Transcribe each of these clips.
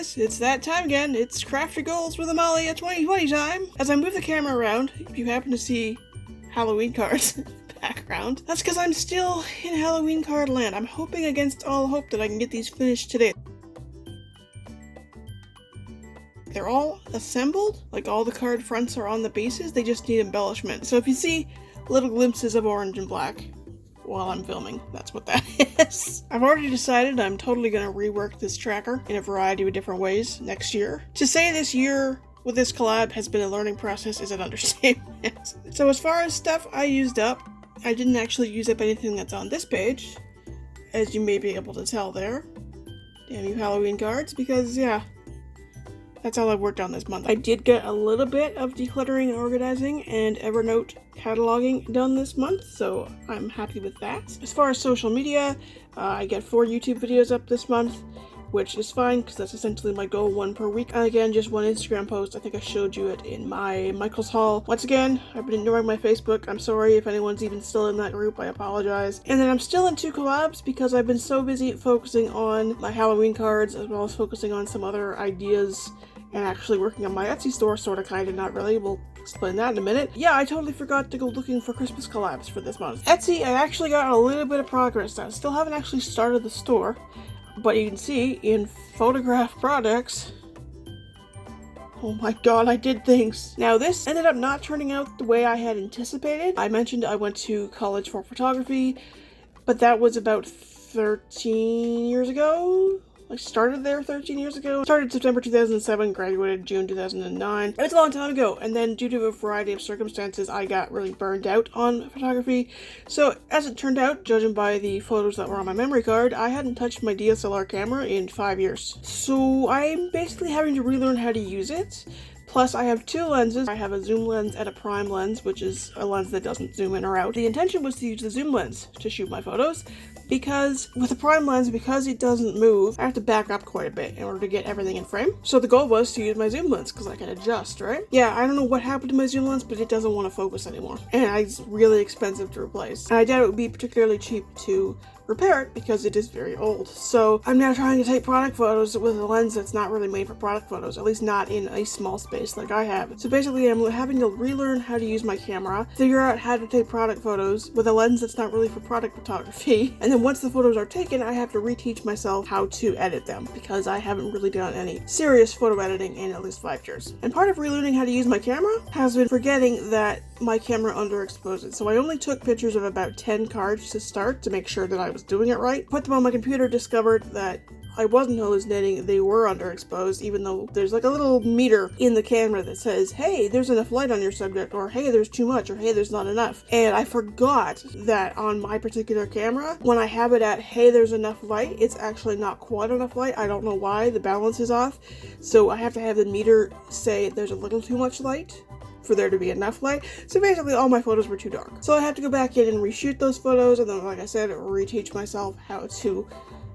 guys, it's that time again. It's Crafty Goals with Amalia 2020 time. As I move the camera around, if you happen to see Halloween cards in the background, that's because I'm still in Halloween card land. I'm hoping against all hope that I can get these finished today. They're all assembled, like all the card fronts are on the bases, they just need embellishment. So if you see little glimpses of orange and black while I'm filming, that's what that is. I've already decided I'm totally going to rework this tracker in a variety of different ways next year. To say this year with this collab has been a learning process is an understatement. So as far as stuff I used up, I didn't actually use up anything that's on this page, as you may be able to tell there. Damn you Halloween cards, because yeah, that's all I've worked on this month. I did get a little bit of decluttering and organizing and Evernote cataloging done this month, so I'm happy with that. As far as social media, I get 4 YouTube videos up this month, which is fine because that's essentially my goal, 1 per week. And again, just 1 Instagram post. I think I showed you it in my Michael's haul. Once again, I've been ignoring my Facebook. I'm sorry if anyone's even still in that group. I apologize. And then I'm still in 2 collabs because I've been so busy focusing on my Halloween cards as well as focusing on some other ideas and actually working on my Etsy store, sort of, kind of, not really. We'll explain that in a minute. Yeah, I totally forgot to go looking for Christmas collabs for this month. Etsy, I actually got a little bit of progress. I still haven't actually started the store, but you can see in photograph products, oh my god, I did things. Now this ended up not turning out the way I had anticipated. I mentioned I went to college for photography, but that was about 13 years ago. I started there 13 years ago. Started September 2007, graduated June 2009. It was a long time ago, and then due to a variety of circumstances, I got really burned out on photography. So as it turned out, judging by the photos that were on my memory card, I hadn't touched my DSLR camera in 5 years. So I'm basically having to relearn how to use it. Plus, I have 2 lenses. I have a zoom lens and a prime lens, which is a lens that doesn't zoom in or out. The intention was to use the zoom lens to shoot my photos, because with the prime lens, because it doesn't move, I have to back up quite a bit in order to get everything in frame. So the goal was to use my zoom lens, because I can adjust, right? Yeah, I don't know what happened to my zoom lens, but it doesn't want to focus anymore. And it's really expensive to replace. And I doubt it would be particularly cheap to repair it because it is very old. So I'm now trying to take product photos with a lens that's not really made for product photos, at least not in a small space like I have. So basically I'm having to relearn how to use my camera, figure out how to take product photos with a lens that's not really for product photography, and then once the photos are taken, I have to reteach myself how to edit them because I haven't really done any serious photo editing in at least 5 years. And part of relearning how to use my camera has been forgetting that my camera underexposes. So I only took pictures of about 10 cards to start to make sure that I was doing it right. Put them on my computer, discovered that I wasn't hallucinating, they were underexposed, even though there's like a little meter in the camera that says, hey, there's enough light on your subject, or hey, there's too much, or hey, there's not enough. And I forgot that on my particular camera, when I have it at, hey, there's enough light, it's actually not quite enough light. I don't know why, the balance is off. So I have to have the meter say there's a little too much light for there to be enough light. So basically all my photos were too dark. So I had to go back in and reshoot those photos, and then, like I said, reteach myself how to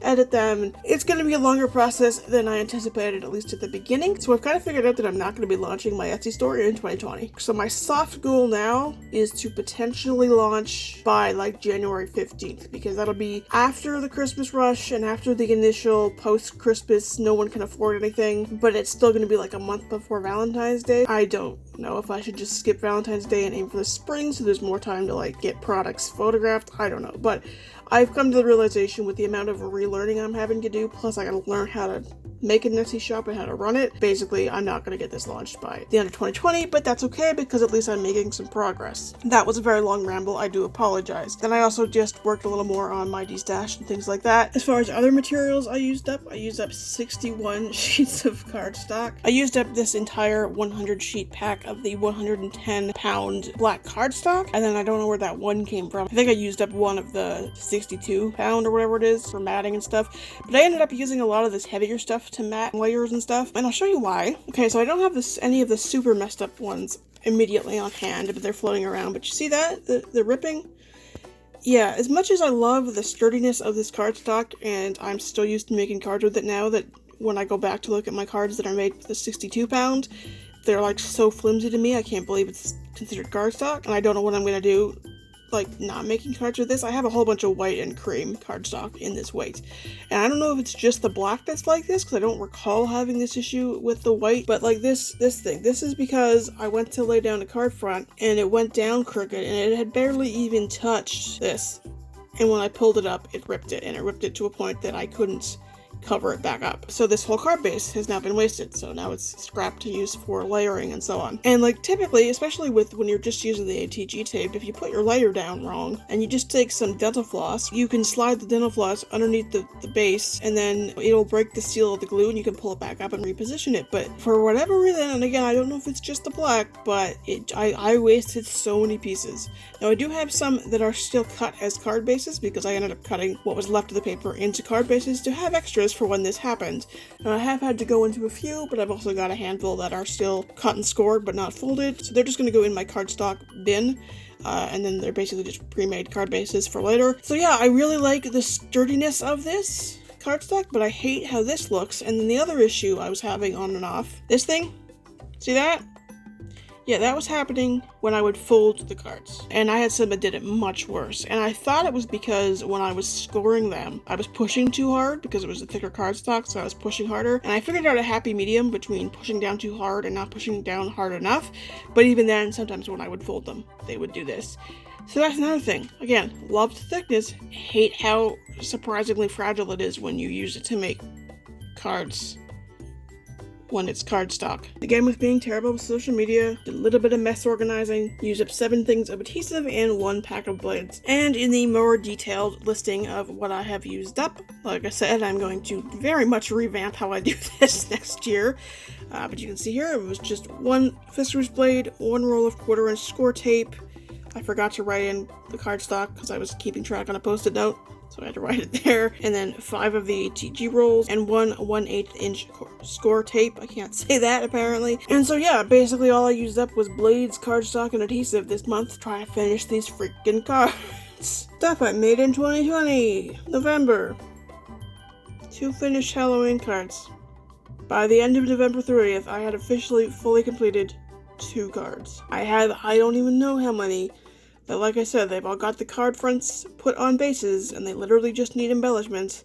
edit them. It's going to be a longer process than I anticipated, at least at the beginning. So I've kind of figured out that I'm not going to be launching my Etsy store in 2020. So my soft goal now is to potentially launch by like January 15th, because that'll be after the Christmas rush and after the initial post-Christmas no one can afford anything, but it's still going to be like a month before Valentine's Day. I don't know if I should just skip Valentine's Day and aim for the spring so there's more time to like get products photographed. I don't know, but I've come to the realization with the amount of relearning I'm having to do, plus I gotta learn how to make an Etsy shop and how to run it. Basically, I'm not gonna get this launched by the end of 2020, but that's okay because at least I'm making some progress. That was a very long ramble, I do apologize. Then I also just worked a little more on my destash and things like that. As far as other materials I used up 61 sheets of cardstock. I used up this entire 100 sheet pack of the 110 pound black cardstock, and then I don't know where that one came from. I think I used up one of the 62 pound or whatever it is for matting and stuff, but I ended up using a lot of this heavier stuff to mat layers and stuff, and I'll show you why. Okay, so I don't have any of the super messed up ones immediately on hand, but they're floating around. But you see that? The ripping? Yeah, as much as I love the sturdiness of this cardstock, and I'm still used to making cards with it now, that when I go back to look at my cards that are made with the 62 pound, they're like so flimsy to me, I can't believe it's considered cardstock, and I don't know what I'm going to do like not making cards with this. I have a whole bunch of white and cream cardstock in this weight. And I don't know if it's just the black that's like this, because I don't recall having this issue with the white, but like this thing. This is because I went to lay down a card front and it went down crooked and it had barely even touched this. And when I pulled it up, it ripped it, and it ripped it to a point that I couldn't cover it back up. So this whole card base has now been wasted, so now it's scrap to use for layering and so on. And like typically, especially with when you're just using the ATG tape, if you put your layer down wrong and you just take some dental floss, you can slide the dental floss underneath the base, and then it'll break the seal of the glue and you can pull it back up and reposition it. But for whatever reason, and again, I don't know if it's just the black, but I wasted so many pieces. Now I do have some that are still cut as card bases because I ended up cutting what was left of the paper into card bases to have extras for when this happened. Now I have had to go into a few, but I've also got a handful that are still cut and scored but not folded, so they're just going to go in my cardstock bin. And then they're basically just pre-made card bases for later. So yeah, I really like the sturdiness of this cardstock, but I hate how this looks. And then the other issue I was having on and off, this thing, see that? Yeah, that was happening when I would fold the cards. And I had some that did it much worse. And I thought it was because when I was scoring them, I was pushing too hard because it was a thicker cardstock, so I was pushing harder. And I figured out a happy medium between pushing down too hard and not pushing down hard enough. But even then, sometimes when I would fold them, they would do this. So that's another thing. Again, love the thickness, hate how surprisingly fragile it is when you use it to make cards. When it's cardstock. Again, with being terrible with social media, did a little bit of mess organizing, used up 7 things of adhesive and 1 pack of blades. And in the more detailed listing of what I have used up, like I said, I'm going to very much revamp how I do this next year. But you can see here, it was just 1 Fisher's blade, 1 roll of 1/4-inch score tape. I forgot to write in the cardstock because I was keeping track on a post-it note, so I had to write it there. And then 5 of the ATG rolls and 1 1/8-inch score tape. I can't say that apparently. And so yeah, basically all I used up was blades, cardstock, and adhesive this month to try to finish these freaking cards. Stuff I made in 2020, November. 2 finished Halloween cards. By the end of November 30th, I had officially fully completed 2 cards. I don't even know how many. But like I said, they've all got the card fronts put on bases, and they literally just need embellishments.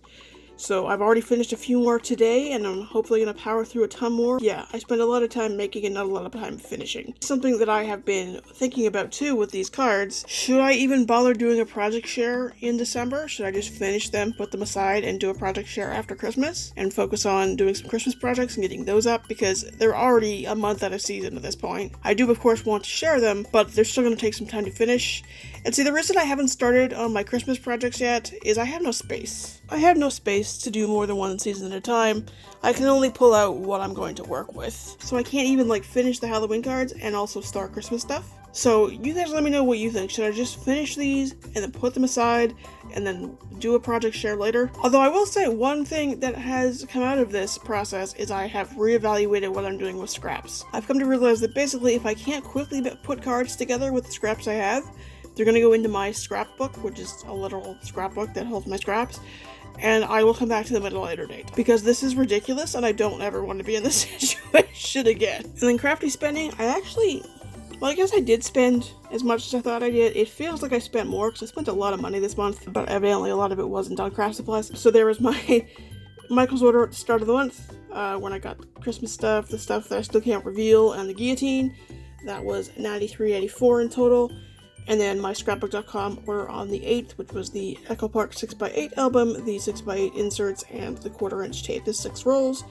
So I've already finished a few more today, and I'm hopefully going to power through a ton more. Yeah, I spend a lot of time making and not a lot of time finishing. Something that I have been thinking about too with these cards, should I even bother doing a project share in December? Should I just finish them, put them aside, and do a project share after Christmas? And focus on doing some Christmas projects and getting those up, because they're already a month out of season at this point. I do of course want to share them, but they're still going to take some time to finish. And see, the reason I haven't started on my Christmas projects yet is I have no space. I have no space to do more than 1 season at a time. I can only pull out what I'm going to work with. So I can't even like finish the Halloween cards and also start Christmas stuff. So you guys let me know what you think. Should I just finish these and then put them aside and then do a project share later? Although I will say one thing that has come out of this process is I have reevaluated what I'm doing with scraps. I've come to realize that basically if I can't quickly put cards together with the scraps I have, they're going to go into my scrapbook, which is a literal scrapbook that holds my scraps, and I will come back to them at a later date. Because this is ridiculous, and I don't ever want to be in this situation again. And then crafty spending, I guess I did spend as much as I thought I did. It feels like I spent more, because I spent a lot of money this month, but evidently a lot of it wasn't on craft supplies. So there was my Michael's order at the start of the month, when I got Christmas stuff, the stuff that I still can't reveal, and the guillotine. That was $93.84 in total. And then my scrapbook.com order on the 8th, which was the Echo Park 6x8 album, the 6x8 inserts, and the 1/4-inch tape, the 6 rolls.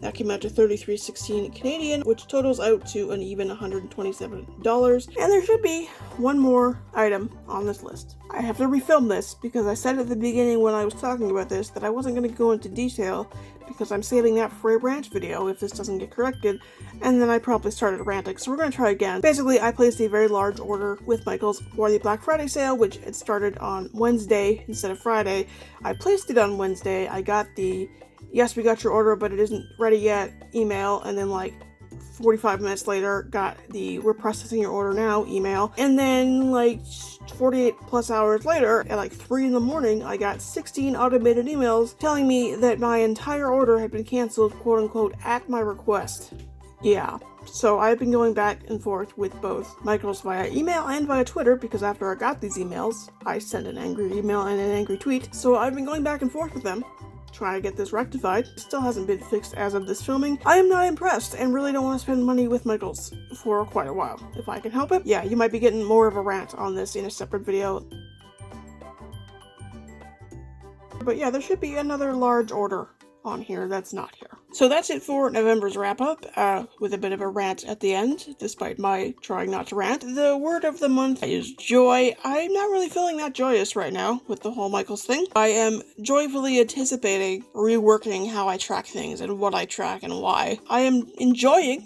That came out to $33.16 Canadian, which totals out to an even $127. And there should be one more item on this list. I have to refilm this because I said at the beginning when I was talking about this that I wasn't going to go into detail because I'm saving that for a rant video if this doesn't get corrected, and then I probably started ranting, so we're going to try again. Basically, I placed a very large order with Michael's for the Black Friday sale, which had started on Wednesday instead of Friday. I placed it on Wednesday. I got the "yes, we got your order, but it isn't ready yet" email, and then like 45 minutes later got the "we're processing your order now" email, and then like 48 plus hours later at like 3 in the morning I got 16 automated emails telling me that my entire order had been canceled, quote unquote, at my request. Yeah, so I've been going back and forth with both Michaels via email and via Twitter, because after I got these emails, I sent an angry email and an angry tweet. So I've been going back and forth with them, trying to get this rectified. It still hasn't been fixed as of this filming. I am not impressed and really don't want to spend money with Michaels for quite a while, if I can help it. Yeah, you might be getting more of a rant on this in a separate video. But yeah, there should be another large order on here that's not here. So that's it for November's wrap-up, with a bit of a rant at the end, despite my trying not to rant. The word of the month is joy. I'm not really feeling that joyous right now with the whole Michaels thing. I am joyfully anticipating reworking how I track things and what I track and why. I am enjoying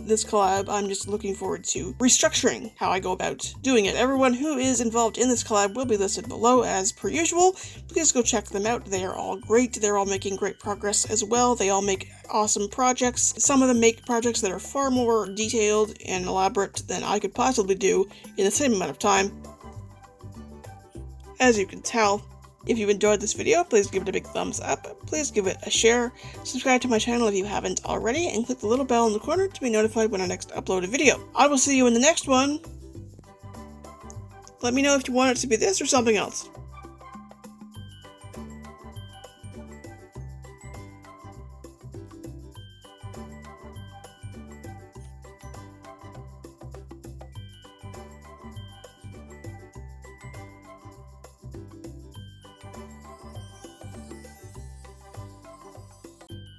this collab. I'm just looking forward to restructuring how I go about doing it. Everyone who is involved in this collab will be listed below as per usual. Please go check them out. They are all great. They're all making great progress as well. They all make awesome projects. Some of them make projects that are far more detailed and elaborate than I could possibly do in the same amount of time. As you can tell, if you enjoyed this video, please give it a big thumbs up, please give it a share, subscribe to my channel if you haven't already, and click the little bell in the corner to be notified when I next upload a video. I will see you in the next one. Let me know if you want it to be this or something else.